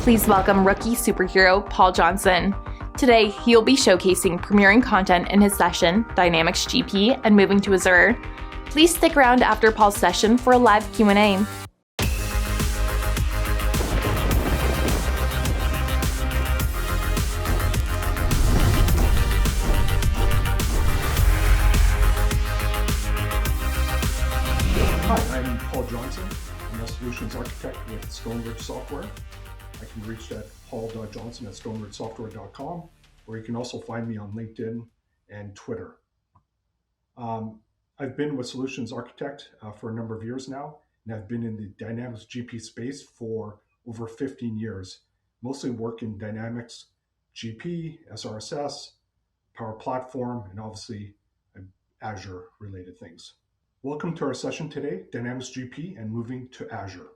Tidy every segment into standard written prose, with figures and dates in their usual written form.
please welcome rookie superhero Paul Johnson. Today, he'll be showcasing premiering content in his session, Dynamics GP and moving to Azure. Please stick around after Paul's session for a live Q&A. Hi, I'm Paul Johnson. I'm a solutions architect with StoneRidge Software. I can be reached at paul.johnson@stoneridgesoftware.com, or you can also find me on LinkedIn and Twitter. I've been with Solutions Architect for a number of years now, and I've been in the Dynamics GP space for over 15 years, mostly work in Dynamics GP, SRSS, Power Platform, and obviously Azure related things. Welcome to our session today, Dynamics GP and moving to Azure.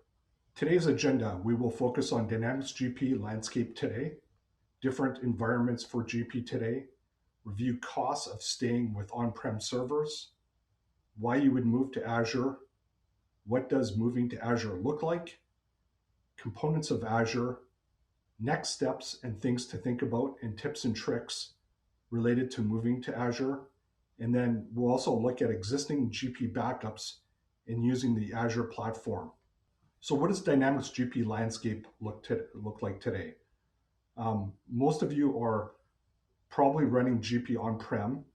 Today's agenda, we will focus on Dynamics GP landscape today, different environments for GP today, review costs of staying with on-prem servers, why you would move to Azure, what does moving to Azure look like, components of Azure, next steps and things to think about, and tips and tricks related to moving to Azure. And then we'll also look at existing GP backups and using the Azure platform. So what does Dynamics GP landscape look like today? Most of you are probably running GP on-prem.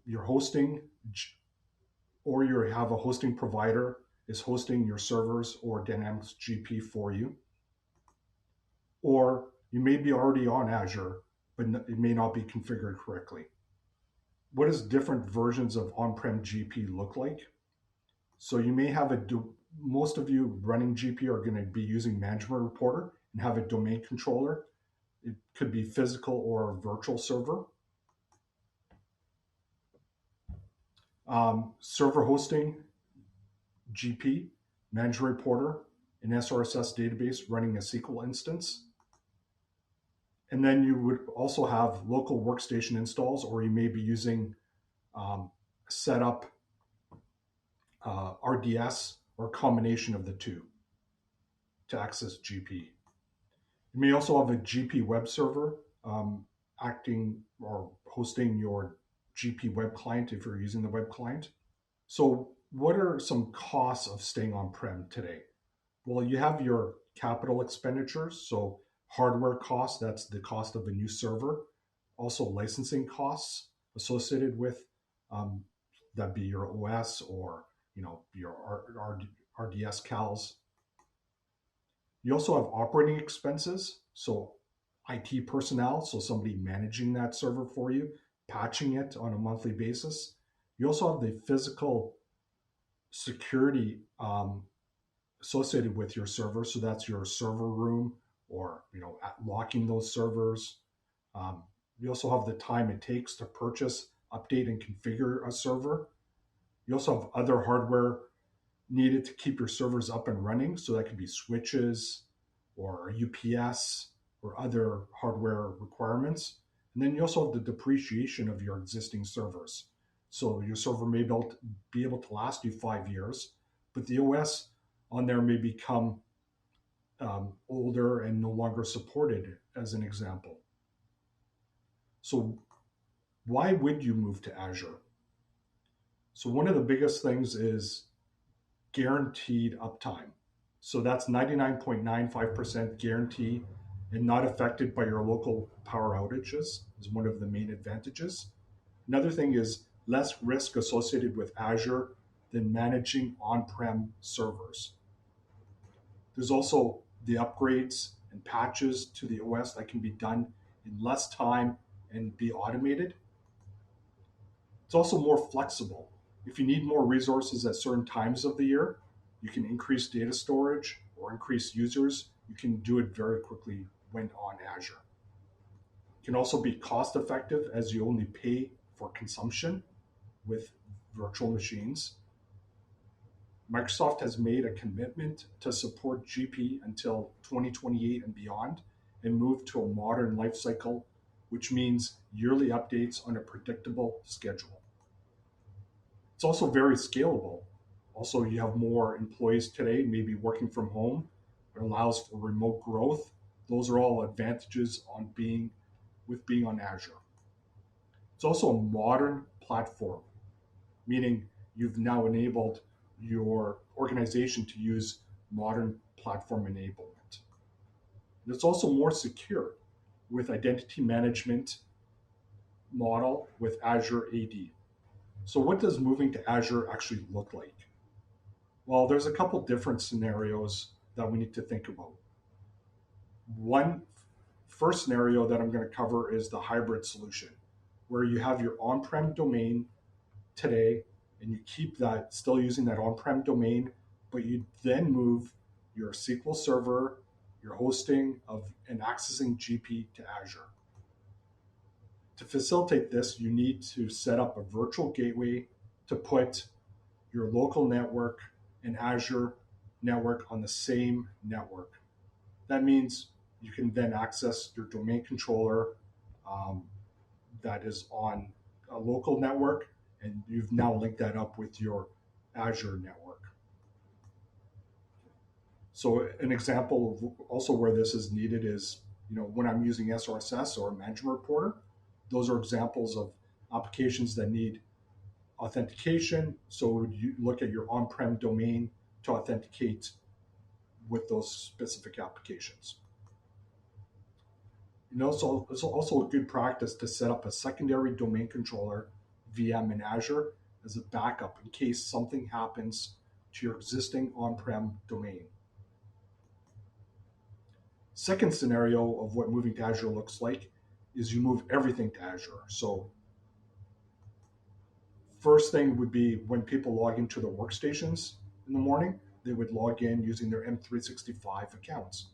You're hosting, or you have a hosting provider is hosting your servers or Dynamics GP for you. Or you may be already on Azure, but it may not be configured correctly. What does different versions of on-prem GP look like? So you may have most of you running GP are going to be using Management Reporter and have a domain controller. It could be physical or a virtual server. Server hosting, GP, Management Reporter, an SRSS database running a SQL instance. And then you would also have local workstation installs, or you may be using setup, RDS, or a combination of the two to access GP. You may also have a GP web server acting or hosting your GP web client if you're using the web client. So what are some costs of staying on-prem today? Well, you have your capital expenditures, so hardware costs, that's the cost of a new server. Also licensing costs associated with that'd be your OS or your RDS CALs. You also have operating expenses, so IT personnel, so somebody managing that server for you, patching it on a monthly basis. You also have the physical security associated with your server, so that's your server room or locking those servers. You also have the time it takes to purchase, update, and configure a server. You also have other hardware needed to keep your servers up and running, so that could be switches or UPS or other hardware requirements. And then you also have the depreciation of your existing servers. So your server may be able to last you 5 years, but the OS on there may become older and no longer supported, as an example. So why would you move to Azure? So one of the biggest things is guaranteed uptime. So that's 99.95% guarantee and not affected by your local power outages is one of the main advantages. Another thing is less risk associated with Azure than managing on-prem servers. There's also the upgrades and patches to the OS that can be done in less time and be automated. It's also more flexible. If you need more resources at certain times of the year, you can increase data storage or increase users. You can do it very quickly when on Azure. It can also be cost effective as you only pay for consumption with virtual machines. Microsoft has made a commitment to support GP until 2028 and beyond and move to a modern lifecycle, which means yearly updates on a predictable schedule. It's also very scalable. Also, you have more employees today, maybe working from home. It allows for remote growth. Those are all advantages with being on Azure. It's also a modern platform, meaning you've now enabled your organization to use modern platform enablement. And it's also more secure with identity management model with Azure AD. So what does moving to Azure actually look like? Well, there's a couple different scenarios that we need to think about. One first scenario that I'm going to cover is the hybrid solution, where you have your on-prem domain today and you keep that still using that on-prem domain, but you then move your SQL Server, your hosting of and accessing GP to Azure. To facilitate this, you need to set up a virtual gateway to put your local network and Azure network on the same network. That means you can then access your domain controller that is on a local network, and you've now linked that up with your Azure network. So an example of also where this is needed is, when I'm using SRSS or Management Reporter, those are examples of applications that need authentication. So you look at your on-prem domain to authenticate with those specific applications. So it's also a good practice to set up a secondary domain controller VM in Azure as a backup in case something happens to your existing on-prem domain. Second scenario of what moving to Azure looks like is you move everything to Azure. So first thing would be when people log into their workstations in the morning, they would log in using their M365 accounts.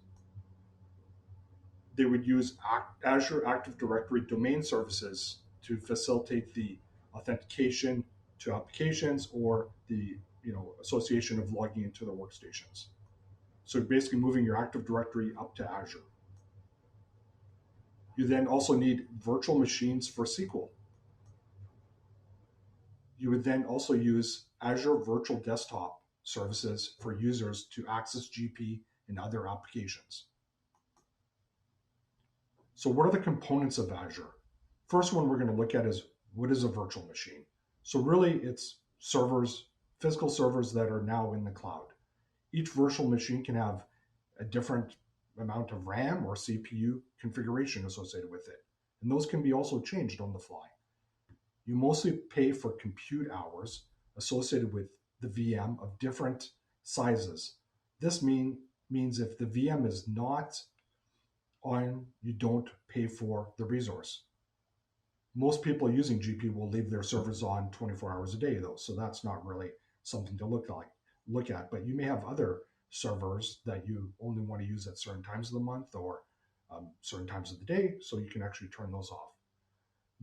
They would use Azure Active Directory domain services to facilitate the authentication to applications or the association of logging into their workstations. So basically moving your Active Directory up to Azure. You then also need virtual machines for SQL. You would then also use Azure Virtual Desktop services for users to access GP and other applications. So what are the components of Azure? First one we're going to look at is, what is a virtual machine? So really it's servers, physical servers that are now in the cloud. Each virtual machine can have a different amount of RAM or CPU configuration associated with it. And those can be also changed on the fly. You mostly pay for compute hours associated with the VM of different sizes. This means if the VM is not on, you don't pay for the resource. Most people using GP will leave their servers on 24 hours a day though, so that's not really something to look at. But you may have other servers that you only want to use at certain times of the month or certain times of the day, so you can actually turn those off.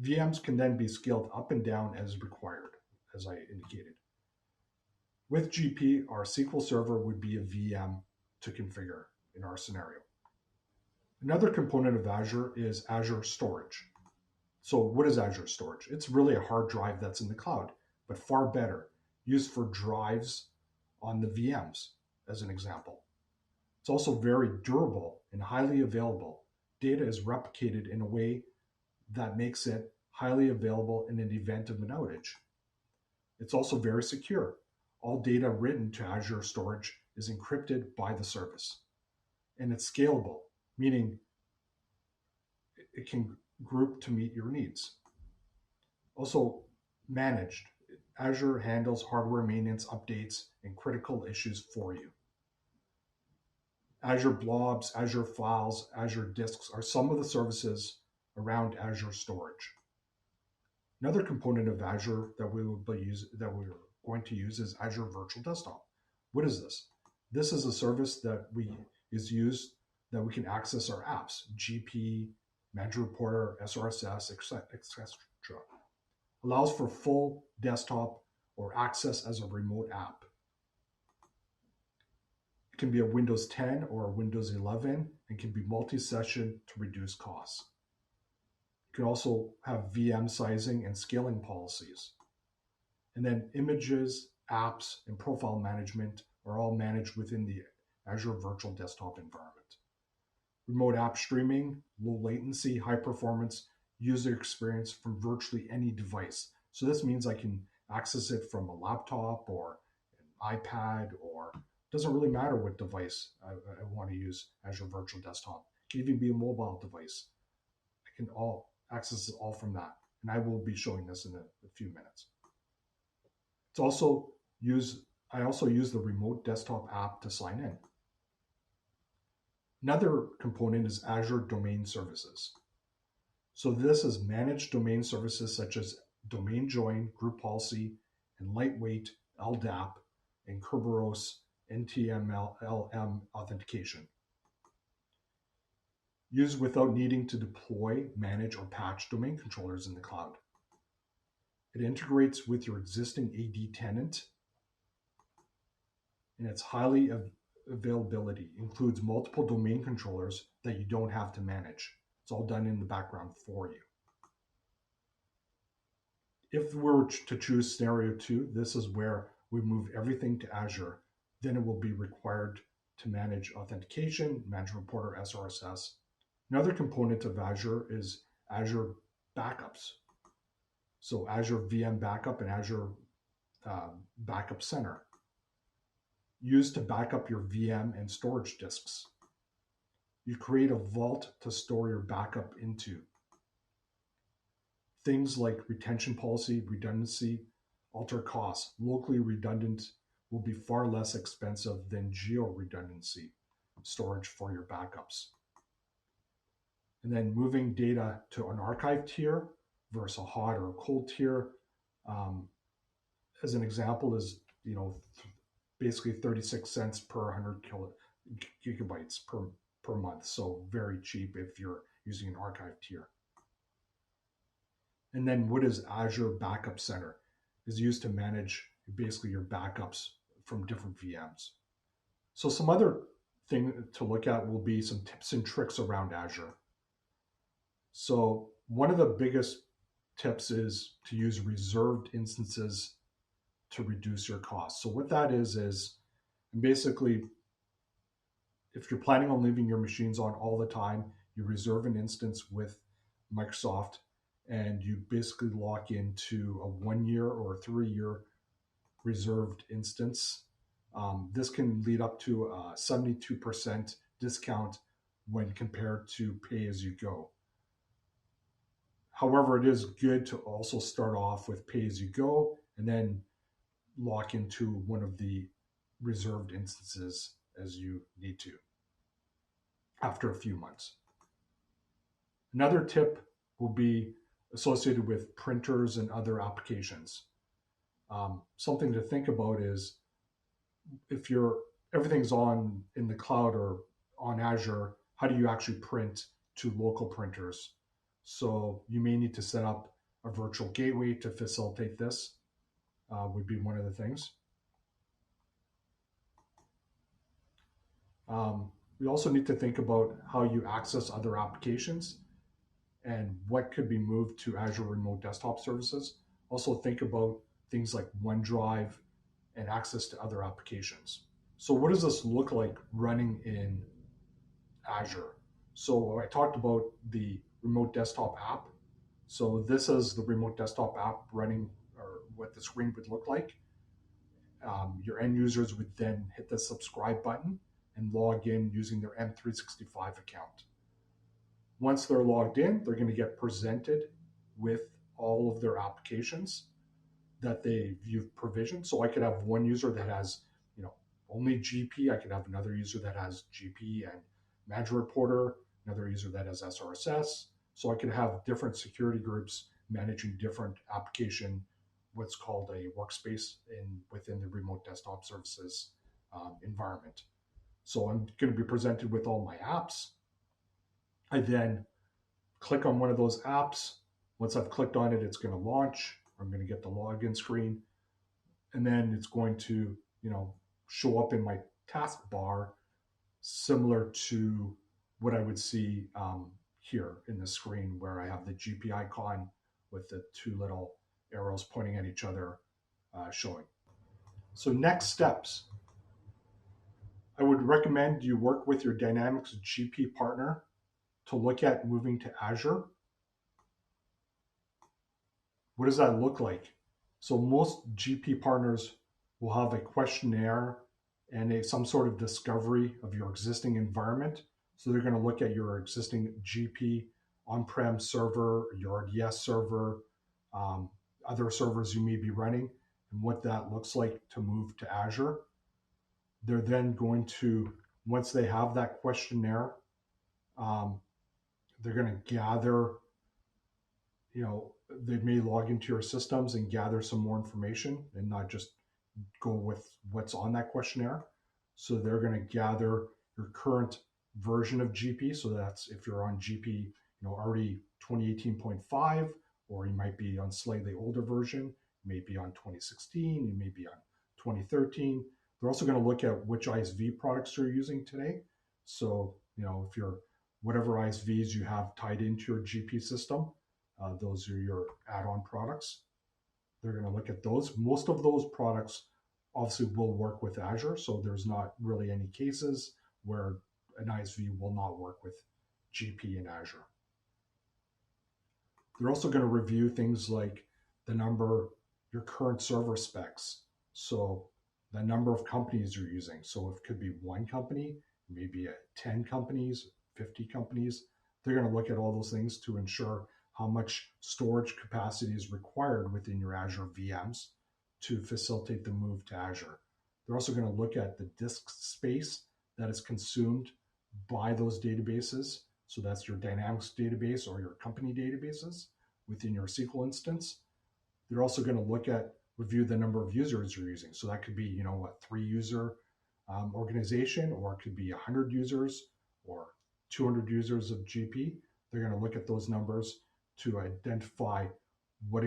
VMs can then be scaled up and down as required, as I indicated. With GP, our SQL Server would be a VM to configure in our scenario. Another component of Azure is Azure Storage. So what is Azure Storage? It's really a hard drive that's in the cloud, but far better, used for drives on the VMs, as an example. It's also very durable and highly available. Data is replicated in a way that makes it highly available in an event of an outage. It's also very secure. All data written to Azure Storage is encrypted by the service. And it's scalable, meaning it can group to meet your needs. Also managed. Azure handles hardware maintenance, updates, and critical issues for you. Azure Blobs, Azure Files, Azure Disks are some of the services around Azure Storage. Another component of Azure that we're going to use is Azure Virtual Desktop. What is this? This is a service that is used that we can access our apps, GP, Management Reporter, SRSS, etc. Allows for full desktop or access as a remote app. It can be a Windows 10 or a Windows 11 and can be multi-session to reduce costs. You can also have VM sizing and scaling policies. And then images, apps, and profile management are all managed within the Azure Virtual Desktop Environment. Remote app streaming, low latency, high performance user experience from virtually any device. So this means I can access it from a laptop or an iPad, or doesn't really matter what device I want to use Azure Virtual Desktop. It can even be a mobile device. I can all access it all from that. And I will be showing this in a few minutes. It's also I also use the remote desktop app to sign in. Another component is Azure Domain Services. So this is managed domain services such as domain join, group policy, and lightweight LDAP and Kerberos NTLM authentication. Used without needing to deploy, manage, or patch domain controllers in the cloud. It integrates with your existing AD tenant, and its highly availability includes multiple domain controllers that you don't have to manage. It's all done in the background for you. If we were to choose scenario 2, this is where we move everything to Azure. Then it will be required to manage authentication, manage reporter SRSS. Another component of Azure is Azure backups. So Azure VM Backup and Azure Backup Center, used to back up your VM and storage disks. You create a vault to store your backup into. Things like retention policy, redundancy, alter costs. Locally redundant will be far less expensive than geo-redundancy storage for your backups. And then moving data to an archive tier versus a hot or a cold tier, as an example, is basically 36 cents per 100 gigabytes per month. So very cheap if you're using an archive tier. And then what is Azure Backup Center? Is used to manage basically your backups from different VMs. So some other thing to look at will be some tips and tricks around Azure. So one of the biggest tips is to use reserved instances to reduce your costs. So what that is basically, if you're planning on leaving your machines on all the time, you reserve an instance with Microsoft and you basically lock into a 1 year or a 3 year reserved instance. This can lead up to a 72% discount when compared to pay as you go. However, it is good to also start off with pay as you go and then lock into one of the reserved instances as you need to after a few months. Another tip will be associated with printers and other applications. Something to think about is if everything's on in the cloud or on Azure, how do you actually print to local printers? So you may need to set up a virtual gateway to facilitate this, would be one of the things. We also need to think about how you access other applications and what could be moved to Azure Remote Desktop Services. Also think about things like OneDrive and access to other applications. So what does this look like running in Azure? So I talked about the remote desktop app. So this is the remote desktop app running, or what the screen would look like. Your end users would then hit the subscribe button and log in using their M365 account. Once they're logged in, they're going to get presented with all of their applications that you've provisioned. So I could have one user that has, only GP. I could have another user that has GP and Management Reporter, another user that has SRSS. So I could have different security groups managing different application, what's called a workspace within the remote desktop services environment. So I'm going to be presented with all my apps. I then click on one of those apps. Once I've clicked on it, it's going to launch. I'm going to get the login screen. And then it's going to, show up in my taskbar, similar to what I would see here in the screen, where I have the GP icon with the two little arrows pointing at each other showing. So next steps. I would recommend you work with your Dynamics GP partner to look at moving to Azure. What does that look like? So most GP partners will have a questionnaire and some sort of discovery of your existing environment. So they're going to look at your existing GP on-prem server, your RDS server, um, other servers you may be running, and what that looks like to move to Azure. They're then going to, once they have that questionnaire, um, they're going to gather, they may log into your systems and gather some more information and not just go with what's on that questionnaire. So they're going to gather your current version of GP. So that's if you're on GP, already 2018.5, or you might be on slightly older version, you may be on 2016, you may be on 2013. They're also going to look at which ISV products you're using today. So, if you're whatever ISVs you have tied into your GP system, those are your add-on products. They're going to look at those. Most of those products obviously will work with Azure, so there's not really any cases where an ISV will not work with GP in Azure. They're also going to review things like your current server specs. So the number of companies you're using. So it could be one company, maybe 10 companies, 50 companies. They're going to look at all those things to ensure how much storage capacity is required within your Azure VMs to facilitate the move to Azure. They're also going to look at the disk space that is consumed by those databases. So that's your Dynamics database or your company databases within your SQL instance. They're also going to review the number of users you're using. So that could be, 3-user organization, or it could be 100 users or 200 users of GP. They're going to look at those numbers to identify what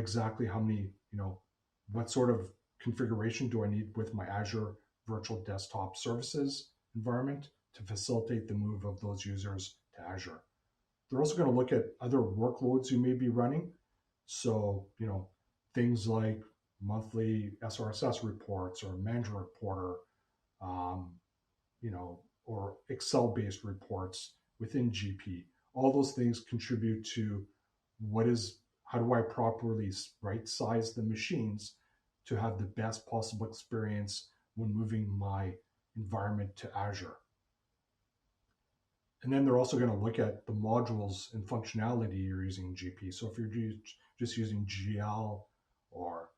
sort of configuration do I need with my Azure Virtual Desktop Services environment to facilitate the move of those users to Azure. They're also going to look at other workloads you may be running. So, things like monthly SRSS reports or management reporter, or Excel-based reports within GP. All those things contribute to how do I properly right-size the machines to have the best possible experience when moving my environment to Azure. And then they're also going to look at the modules and functionality you're using in GP. So if you're just using GL or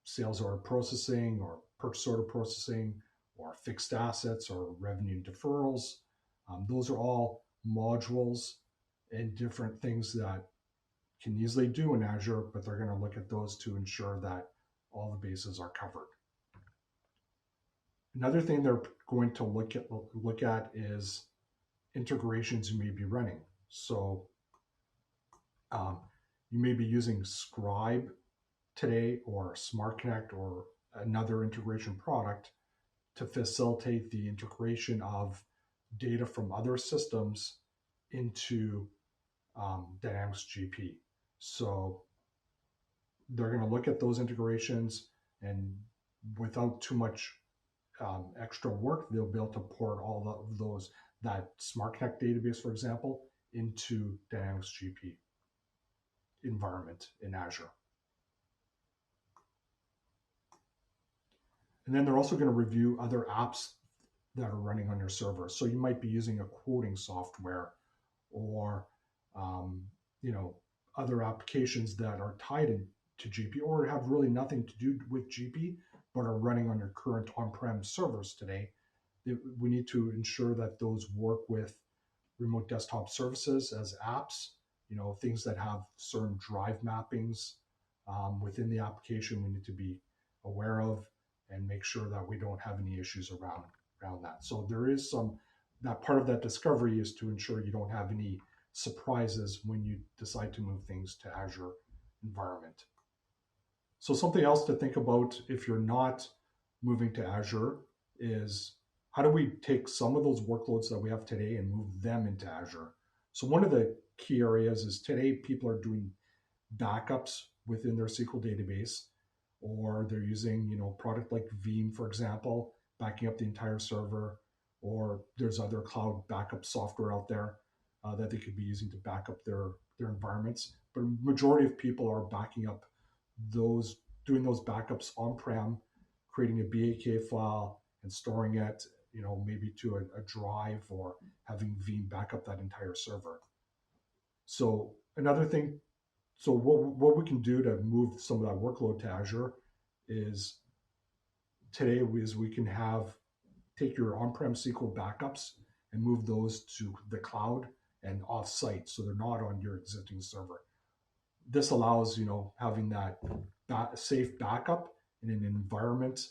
sales order processing or purchase order processing or fixed assets or revenue deferrals, those are all modules and different things that can easily do in Azure, but they're going to look at those to ensure that all the bases are covered. Another thing they're going to look at is integrations you may be running. So you may be using Scribe today or Smart Connect or another integration product to facilitate the integration of data from other systems into Dynamics GP. So they're going to look at those integrations, and without too much extra work, they'll be able to port all of those, that Smart Connect database, for example, into Dynamics GP environment in Azure. And then they're also going to review other apps that are running on your server. So you might be using a quoting software or other applications that are tied into GP or have really nothing to do with GP, but are running on your current on-prem servers today. We need to ensure that those work with remote desktop services as apps, things that have certain drive mappings within the application we need to be aware of and make sure that we don't have any issues around that. So there is that part of that discovery is to ensure you don't have any surprises when you decide to move things to Azure environment. So something else to think about if you're not moving to Azure is how do we take some of those workloads that we have today and move them into Azure? So one of the key areas is today people are doing backups within their SQL database, or they're using, product like Veeam, for example, backing up the entire server, or there's other cloud backup software out there that they could be using to back up their environments. But a majority of people are backing up doing those backups on-prem, creating a BAK file and storing it, maybe to a drive, or having Veeam back up that entire server. So another thing, so what we can do to move some of that workload to Azure is we can take your on-prem SQL backups and move those to the cloud and off-site, so they're not on your existing server. This allows, having that safe backup in an environment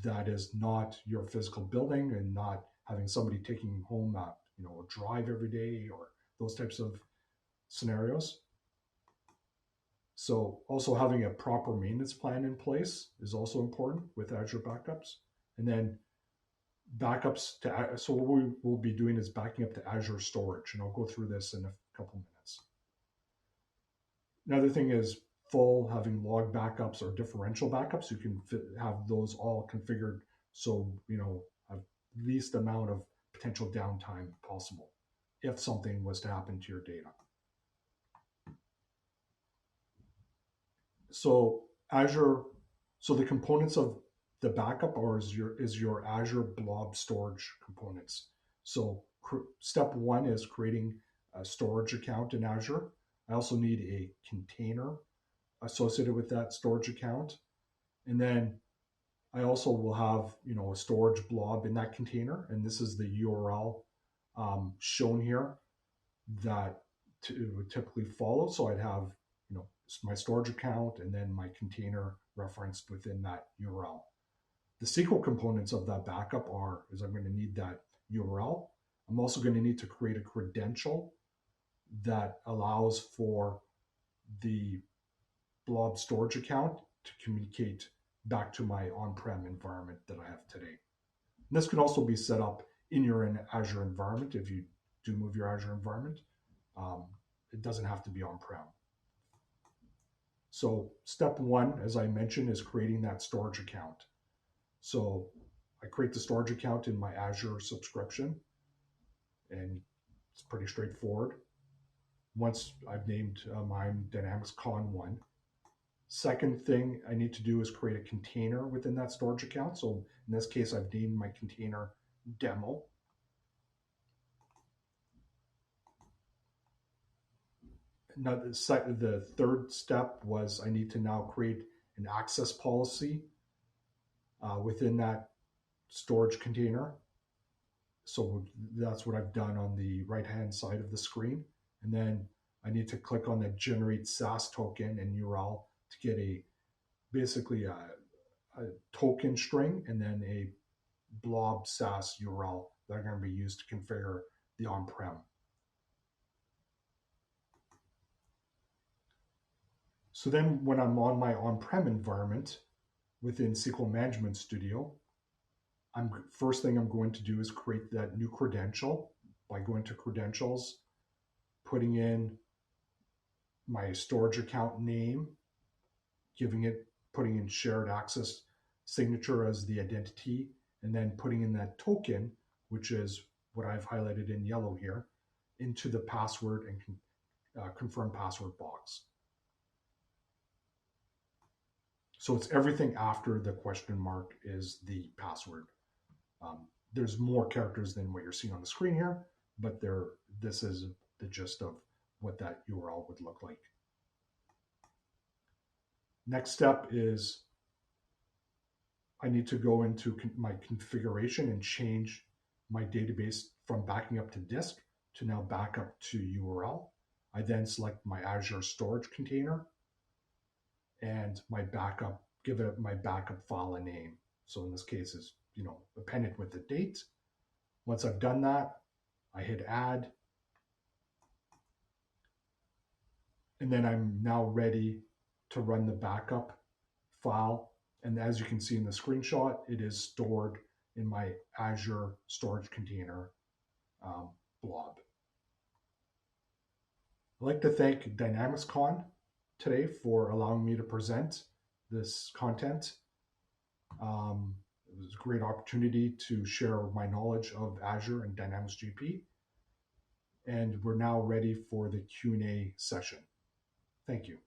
that is not your physical building, and not having somebody taking home a drive every day, or those types of scenarios. So also having a proper maintenance plan in place is also important with Azure backups. And then backups so what we will be doing is backing up to Azure storage, and I'll go through this in a couple minutes. Another thing is having log backups or differential backups. You can have those all configured so have least amount of potential downtime possible if something was to happen to your data. So the components of the backup is your Azure blob storage components. So step one is creating a storage account in Azure. I also need a container associated with that storage account. And then I also will have, a storage blob in that container. And this is the URL shown here that it would typically follow. So I'd have, my storage account and then my container referenced within that URL. The SQL components of that backup is I'm going to need that URL. I'm also going to need to create a credential that allows for the blob storage account to communicate back to my on-prem environment that I have today. And this can also be set up in your Azure environment. If you do move your Azure environment, it doesn't have to be on-prem. So step one, as I mentioned, is creating that storage account. So I create the storage account in my Azure subscription, and it's pretty straightforward. Once I've named mine DynamicsCon 1. Second thing I need to do is create a container within that storage account. So in this case, I've named my container demo. Now, the third step was I need to now create an access policy within that storage container. So that's what I've done on the right-hand side of the screen. And then I need to click on the generate SaaS token and URL to get basically a token string and then a blob SaaS URL that are going to be used to configure the on-prem. So then when I'm on my on-prem environment within SQL Management Studio, first thing I'm going to do is create that new credential by going to credentials, putting in my storage account name, putting in shared access signature as the identity, and then putting in that token, which is what I've highlighted in yellow here, into the password and confirm password box. So it's everything after the question mark is the password. There's more characters than what you're seeing on the screen here, but this is the gist of what that URL would look like. Next step is I need to go into my configuration and change my database from backing up to disk to now back up to URL. I then select my Azure storage container and give it my backup file a name. So in this case is, append it with the date. Once I've done that, I hit add. And then I'm now ready to run the backup file. And as you can see in the screenshot, it is stored in my Azure storage container blob. I'd like to thank DynamicsCon today for allowing me to present this content. was a great opportunity to share my knowledge of Azure and Dynamics GP. And we're now ready for the Q&A session. Thank you.